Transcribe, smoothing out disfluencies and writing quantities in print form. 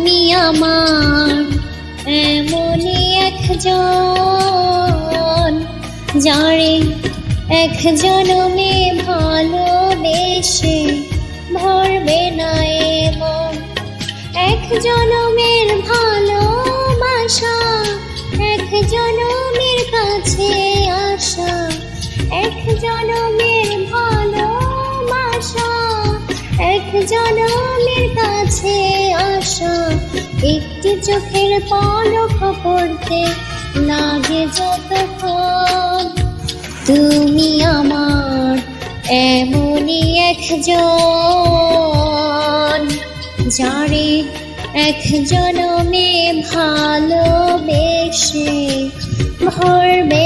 তুমি আমার এমনই একজন, যারে এক জনমে ভালোবেসে ভরবে না এ মন। এক জনমের ভালোবাসা, এক জনমের কাছে আসা, এক জনমের ভালোবাসা, এক জনমের কাছে আসা। একটি চোখের পলক পড়তে লাগে যতক্ষণ, তুমি আমার এমনই একজন, যারে এক জনমে ভালোবেসে ভরবে